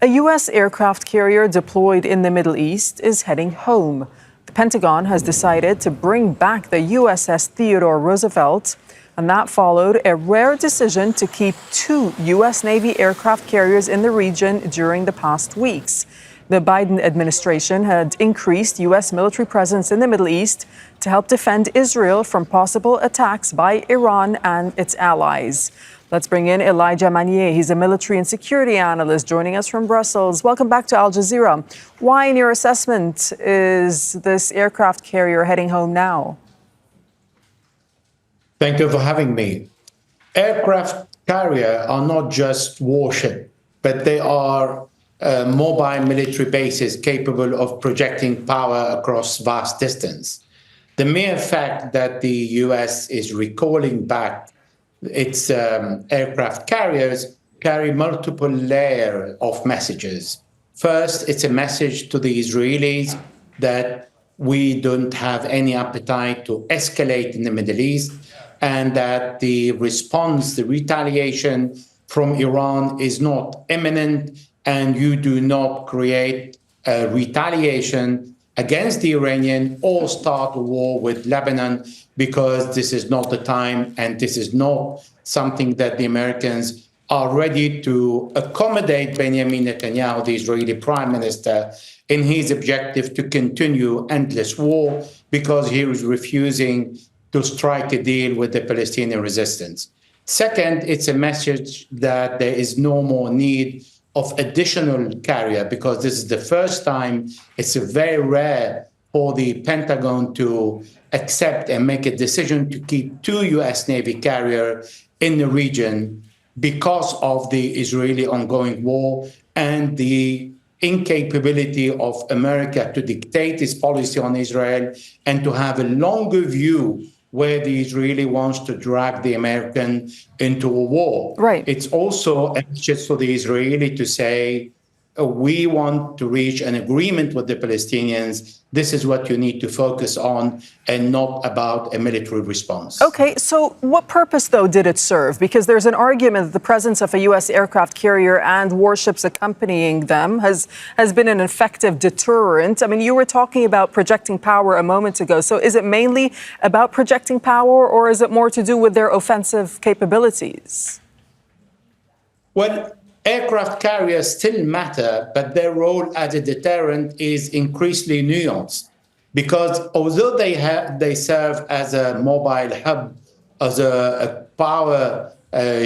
A U.S. aircraft carrier deployed in the Middle East is heading home. The Pentagon has decided to bring back the USS Theodore Roosevelt, and that followed a rare decision to keep two U.S. Navy aircraft carriers in the region during the past weeks. The Biden administration had increased U.S. military presence in the Middle East to help defend Israel from possible attacks by Iran and its allies. Let's bring in Elijah Magnier. He's a military and security analyst joining us from Brussels. Welcome back to Al Jazeera. Why, in your assessment, is this aircraft carrier heading home now? Thank you for having me. Aircraft carrier are not just warship, but they are mobile military bases capable of projecting power across vast distance. The mere fact that the U.S. is recalling back its aircraft carriers carry multiple layers of messages. First, it's a message to the Israelis that we don't have any appetite to escalate in the Middle East, and that the response, the retaliation from Iran is not imminent, and you do not create a retaliation against the Iranian or start a war with Lebanon, because this is not the time, and this is not something that the Americans are ready to accommodate Benjamin Netanyahu, the Israeli prime minister, in his objective to continue endless war, because he is refusing to strike a deal with the Palestinian resistance. Second, it's a message that there is no more need of additional carrier, because this is the first time, it's very rare for the Pentagon to accept and make a decision to keep two U.S. Navy carriers in the region because of the Israeli ongoing war and the incapability of America to dictate its policy on Israel and to have a longer view where the Israeli wants to drag the American into a war. Right. It's also a message for the Israeli to say, we want to reach an agreement with the Palestinians. This is what you need to focus on, and not about a military response. Okay, so what purpose, though, did it serve? Because there's an argument that the presence of a U.S. aircraft carrier and warships accompanying them has been an effective deterrent. I mean, you were talking about projecting power a moment ago. So is it mainly about projecting power, or is it more to do with their offensive capabilities? Well, aircraft carriers still matter, but their role as a deterrent is increasingly nuanced, because although they serve as a mobile hub, as a power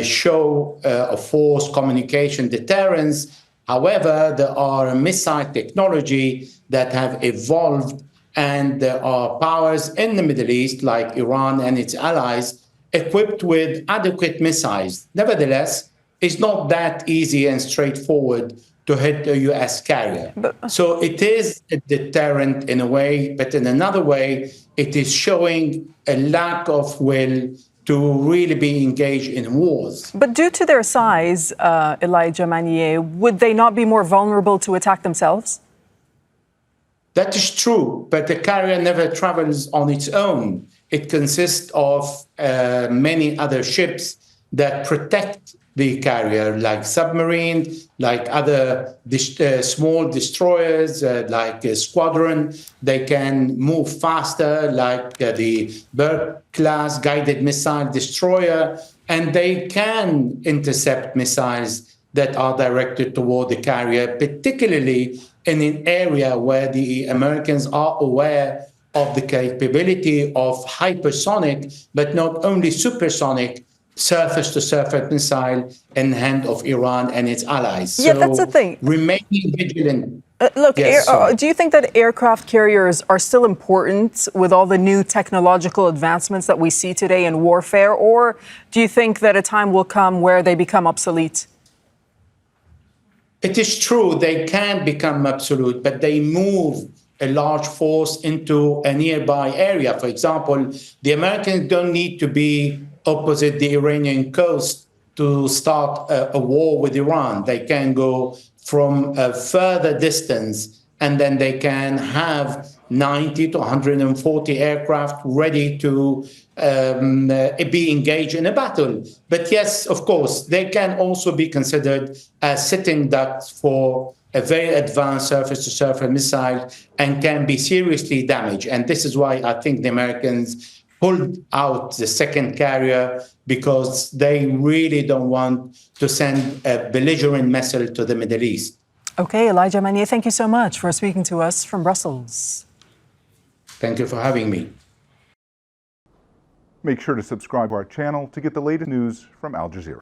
show of force, communication, deterrence, however, there are missile technology that have evolved, and there are powers in the Middle East, like Iran and its allies, equipped with adequate missiles. Nevertheless, it's not that easy and straightforward to hit a U.S. carrier. So it is a deterrent in a way, but in another way, it is showing a lack of will to really be engaged in wars. But due to their size, Elijah Magnier, would they not be more vulnerable to attack themselves? That is true, but the carrier never travels on its own. It consists of many other ships that protect the carrier, like submarines, like other small destroyers, like a squadron. They can move faster, like the Berg-class guided missile destroyer, and they can intercept missiles that are directed toward the carrier, particularly in an area where the Americans are aware of the capability of hypersonic, but not only supersonic, surface-to-surface missile in the hand of Iran and its allies. Yeah, that's the thing. Remaining vigilant. Look, Yes, do you think that aircraft carriers are still important with all the new technological advancements that we see today in warfare, or do you think that a time will come where they become obsolete? It is true, they can become obsolete, but they move a large force into a nearby area. For example, the Americans don't need to be opposite the Iranian coast to start a war with Iran. They can go from a further distance and then they can have 90 to 140 aircraft ready to be engaged in a battle. But yes, of course, they can also be considered as sitting ducks for a very advanced surface-to-surface missile and can be seriously damaged. And this is why I think the Americans pulled out the second carrier, because they really don't want to send a belligerent missile to the Middle East. Okay, Elijah Magnier, thank you so much for speaking to us from Brussels. Thank you for having me. Make sure to subscribe to our channel to get the latest news from Al Jazeera.